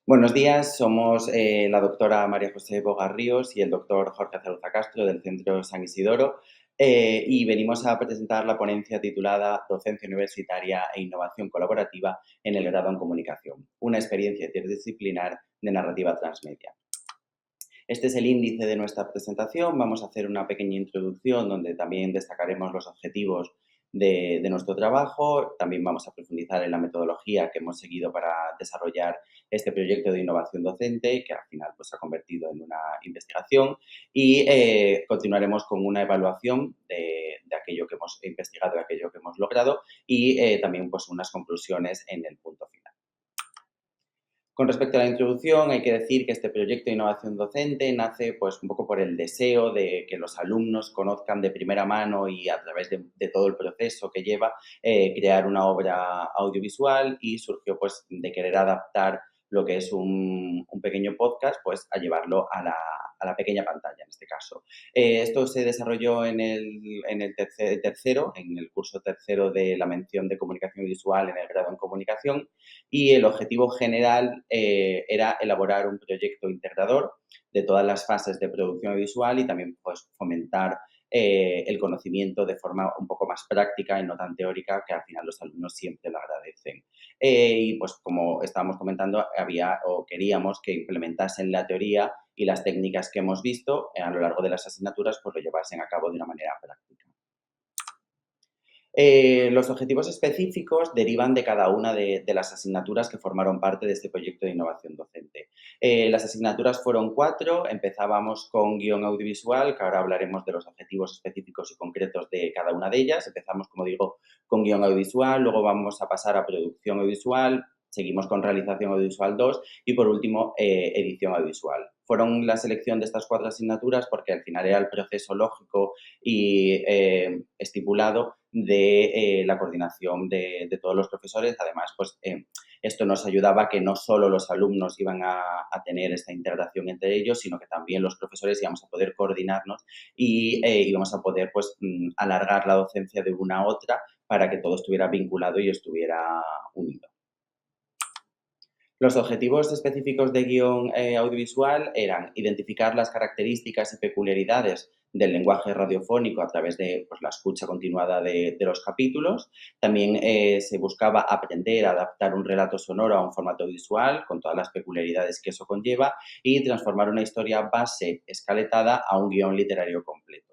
Buenos días, somos la doctora María José Bogarríos y el doctor Jorge Azaruza Castro del Centro San Isidoro y venimos a presentar la ponencia titulada Docencia Universitaria e Innovación Colaborativa en el grado en Comunicación, una experiencia interdisciplinar de narrativa transmedia. Este es el índice de nuestra presentación. Vamos a hacer una pequeña introducción donde también destacaremos los objetivos de nuestro trabajo. También vamos a profundizar en la metodología que hemos seguido para desarrollar este proyecto de innovación docente, que al final pues, se ha convertido en una investigación. Y continuaremos con una evaluación de aquello que hemos investigado, de aquello que hemos logrado y también pues, unas conclusiones en el punto final. Con respecto a la introducción, hay que decir que este proyecto de innovación docente nace pues, un poco por el deseo de que los alumnos conozcan de primera mano y a través de todo el proceso que lleva crear una obra audiovisual y surgió pues, de querer adaptar lo que es un pequeño podcast pues, a llevarlo a la pequeña pantalla en este caso. Esto se desarrolló en el tercero, en el curso tercero de la mención de comunicación visual en el grado en comunicación y el objetivo general era elaborar un proyecto integrador de todas las fases de producción visual y también pues, fomentar el conocimiento de forma un poco más práctica y no tan teórica, que al final los alumnos siempre lo agradecen. Y pues como estábamos comentando, queríamos que implementasen la teoría y las técnicas que hemos visto a lo largo de las asignaturas, pues lo llevasen a cabo de una manera práctica. Los objetivos específicos derivan de cada una de las asignaturas que formaron parte de este proyecto de innovación docente. Las asignaturas fueron 4, empezábamos con guión audiovisual, que ahora hablaremos de los objetivos específicos y concretos de cada una de ellas. Empezamos, como digo, con guión audiovisual, luego vamos a pasar a producción audiovisual, seguimos con realización audiovisual 2 y por último edición audiovisual. Fueron la selección de estas 4 asignaturas porque al final era el proceso lógico y estipulado de la coordinación de todos los profesores. Además, pues esto nos ayudaba a que no solo los alumnos iban a tener esta integración entre ellos, sino que también los profesores íbamos a poder coordinarnos y íbamos a poder pues alargar la docencia de una a otra para que todo estuviera vinculado y estuviera unido. Los objetivos específicos de guión audiovisual eran identificar las características y peculiaridades del lenguaje radiofónico a través de pues, la escucha continuada de los capítulos. También se buscaba aprender a adaptar un relato sonoro a un formato visual con todas las peculiaridades que eso conlleva y transformar una historia base escaletada a un guión literario completo.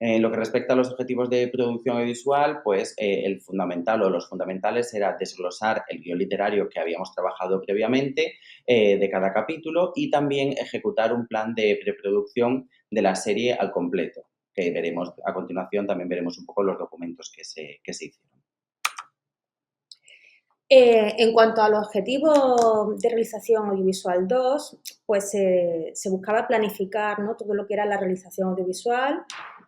En lo que respecta a los objetivos de producción audiovisual, pues el fundamental o los fundamentales era desglosar el guión literario que habíamos trabajado previamente de cada capítulo y también ejecutar un plan de preproducción de la serie al completo, que veremos a continuación, también veremos un poco los documentos que se hicieron. En cuanto al objetivo de realización audiovisual 2, pues se buscaba planificar, ¿no?, todo lo que era la realización audiovisual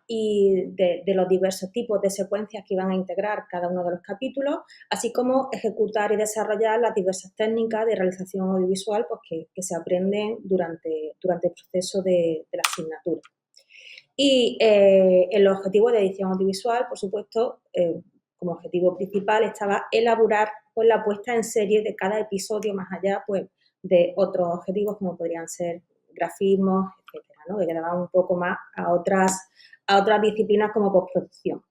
y de los diversos tipos de secuencias que iban a integrar cada uno de los capítulos, así como ejecutar y desarrollar las diversas técnicas de realización audiovisual pues, que se aprenden durante el proceso de la asignatura. Y en los objetivos de edición audiovisual, por supuesto, como objetivo principal estaba elaborar pues, la puesta en serie de cada episodio, más allá pues, de otros objetivos como podrían ser grafismos, etcétera, ¿no?, que quedaban un poco más a otras disciplinas como postproducción.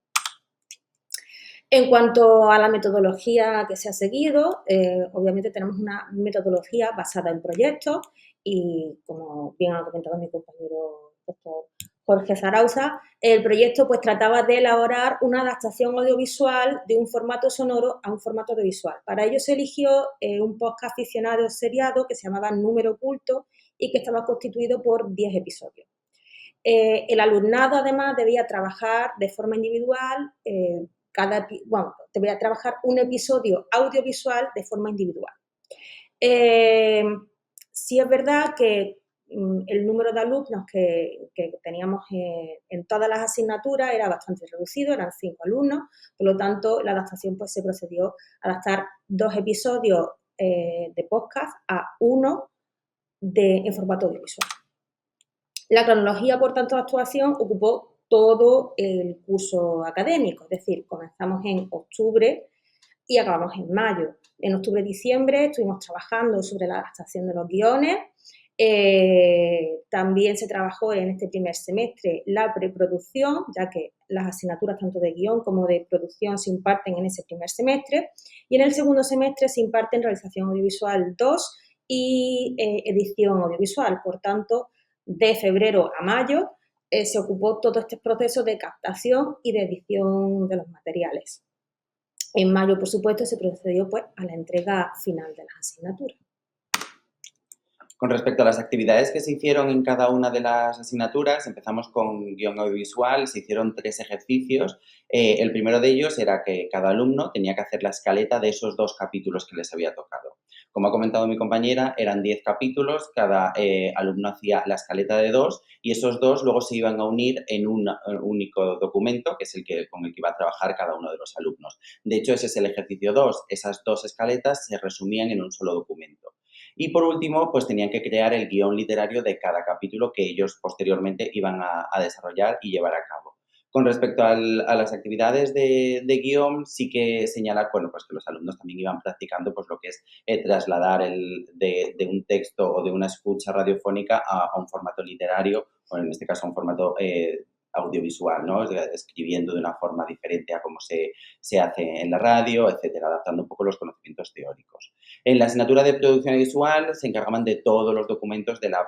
En cuanto a la metodología que se ha seguido, obviamente tenemos una metodología basada en proyectos y, como bien ha comentado mi compañero doctor Jorge Zarauza, el proyecto pues trataba de elaborar una adaptación audiovisual de un formato sonoro a un formato audiovisual. Para ello se eligió un podcast ficcionado seriado que se llamaba Número Oculto y que estaba constituido por 10 episodios. El alumnado, además, debía trabajar de forma individual, debía trabajar un episodio audiovisual de forma individual. Sí es verdad que el número de alumnos que teníamos en todas las asignaturas era bastante reducido, eran 5 alumnos, por lo tanto, la adaptación pues, se procedió a adaptar 2 episodios de podcast a 1 en formato audiovisual. La cronología, por tanto, de actuación ocupó todo el curso académico, es decir, comenzamos en octubre y acabamos en mayo. En octubre-diciembre estuvimos trabajando sobre la adaptación de los guiones. También se trabajó en este primer semestre la preproducción, ya que las asignaturas tanto de guión como de producción se imparten en ese primer semestre. Y en el segundo semestre se imparten realización audiovisual 2 y edición audiovisual. Por tanto, de febrero a mayo se ocupó todo este proceso de captación y de edición de los materiales. En mayo, por supuesto, se procedió pues, a la entrega final de las asignaturas. Con respecto a las actividades que se hicieron en cada una de las asignaturas, empezamos con guión audiovisual, se hicieron 3 ejercicios. El primero de ellos era que cada alumno tenía que hacer la escaleta de esos 2 capítulos que les había tocado. Como ha comentado mi compañera, eran 10 capítulos, cada alumno hacía la escaleta de 2 y esos 2 luego se iban a unir en un único documento, que es con el que iba a trabajar cada uno de los alumnos. De hecho, ese es el ejercicio 2. Esas 2 escaletas se resumían en un solo documento. Y por último, pues tenían que crear el guión literario de cada capítulo que ellos posteriormente iban a desarrollar y llevar a cabo. Con respecto a las actividades de guión, sí que señalar, bueno, pues que los alumnos también iban practicando pues lo que es trasladar de un texto o de una escucha radiofónica a un formato literario, o en este caso a un formato audiovisual, ¿no? Escribiendo de una forma diferente a cómo se hace en la radio, etcétera, adaptando un poco los conocimientos teóricos. En la asignatura de producción visual se encargaban de todos los documentos de la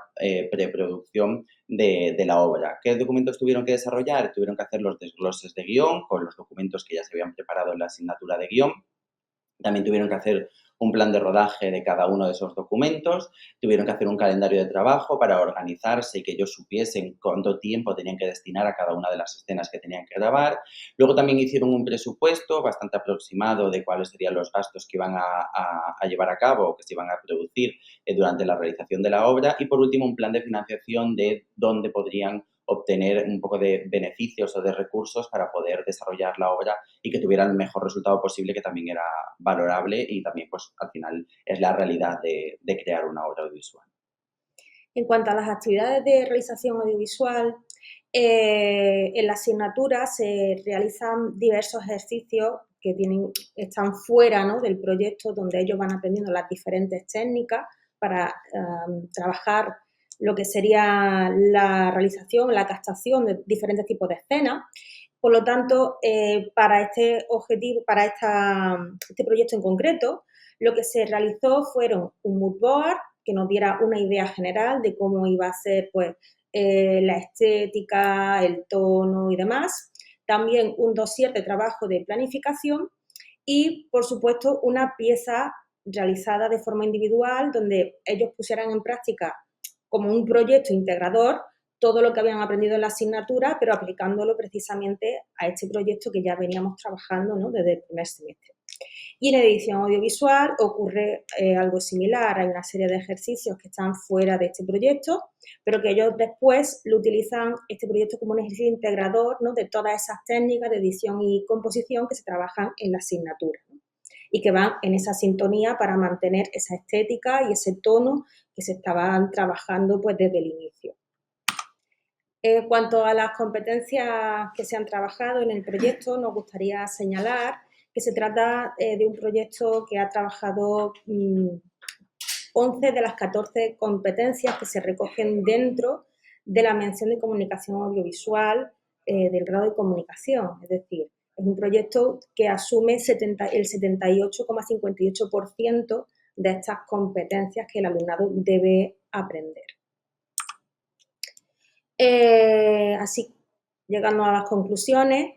preproducción de la obra. ¿Qué documentos tuvieron que desarrollar? Tuvieron que hacer los desgloses de guión con los documentos que ya se habían preparado en la asignatura de guión. También tuvieron que hacer un plan de rodaje de cada uno de esos documentos, tuvieron que hacer un calendario de trabajo para organizarse y que ellos supiesen cuánto tiempo tenían que destinar a cada una de las escenas que tenían que grabar. Luego también hicieron un presupuesto bastante aproximado de cuáles serían los gastos que iban a llevar a cabo o que se iban a producir durante la realización de la obra. Y por último, un plan de financiación de dónde podrían obtener un poco de beneficios o de recursos para poder desarrollar la obra y que tuviera el mejor resultado posible, que también era valorable y también, pues, al final es la realidad de crear una obra audiovisual. En cuanto a las actividades de realización audiovisual, en la asignatura se realizan diversos ejercicios que están fuera, ¿no?, del proyecto, donde ellos van aprendiendo las diferentes técnicas para trabajar lo que sería la realización, la captación de diferentes tipos de escenas. Por lo tanto, para este objetivo, para este proyecto en concreto, lo que se realizó fueron un mood board que nos diera una idea general de cómo iba a ser pues, la estética, el tono y demás. También un dossier de trabajo de planificación y, por supuesto, una pieza realizada de forma individual donde ellos pusieran en práctica como un proyecto integrador todo lo que habían aprendido en la asignatura, pero aplicándolo precisamente a este proyecto que ya veníamos trabajando, ¿no?, desde el primer semestre. Y en edición audiovisual ocurre algo similar, hay una serie de ejercicios que están fuera de este proyecto, pero que ellos después lo utilizan este proyecto como un ejercicio integrador, ¿no?, de todas esas técnicas de edición y composición que se trabajan en la asignatura, ¿no?, y que van en esa sintonía para mantener esa estética y ese tono que se estaban trabajando pues, desde el inicio. En cuanto a las competencias que se han trabajado en el proyecto, nos gustaría señalar que se trata de un proyecto que ha trabajado 11 de las 14 competencias que se recogen dentro de la mención de comunicación audiovisual del grado de comunicación. Es decir, es un proyecto que asume el 78,58% de estas competencias que el alumnado debe aprender. Así, llegando a las conclusiones,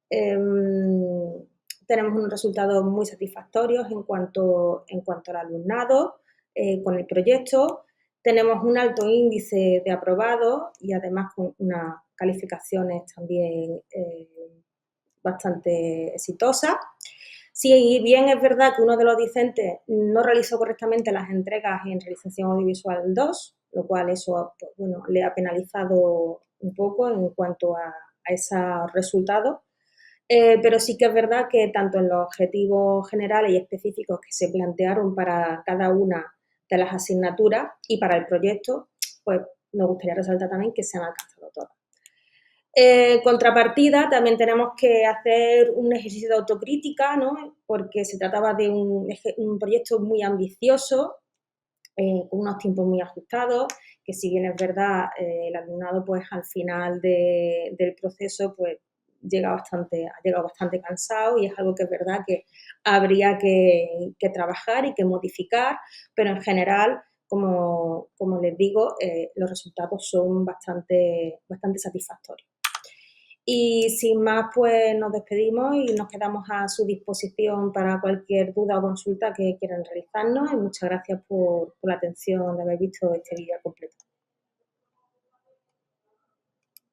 tenemos unos resultados muy satisfactorios en cuanto al alumnado con el proyecto. Tenemos un alto índice de aprobados y además con unas calificaciones también bastante exitosas. Si bien es verdad que uno de los docentes no realizó correctamente las entregas en realización audiovisual 2, lo cual eso pues, bueno, le ha penalizado un poco en cuanto a esos resultados, pero sí que es verdad que tanto en los objetivos generales y específicos que se plantearon para cada una de las asignaturas y para el proyecto, pues nos gustaría resaltar también que se han alcanzado todas. Contrapartida, también tenemos que hacer un ejercicio de autocrítica, ¿no? Porque se trataba de un proyecto muy ambicioso, con unos tiempos muy ajustados, que si bien es verdad, el alumnado pues al final del proceso pues ha llegado bastante cansado y es algo que es verdad que habría que trabajar y que modificar, pero en general, como les digo, los resultados son bastante satisfactorios. Y sin más, pues nos despedimos y nos quedamos a su disposición para cualquier duda o consulta que quieran realizarnos. Y muchas gracias por la atención de haber visto este vídeo completo.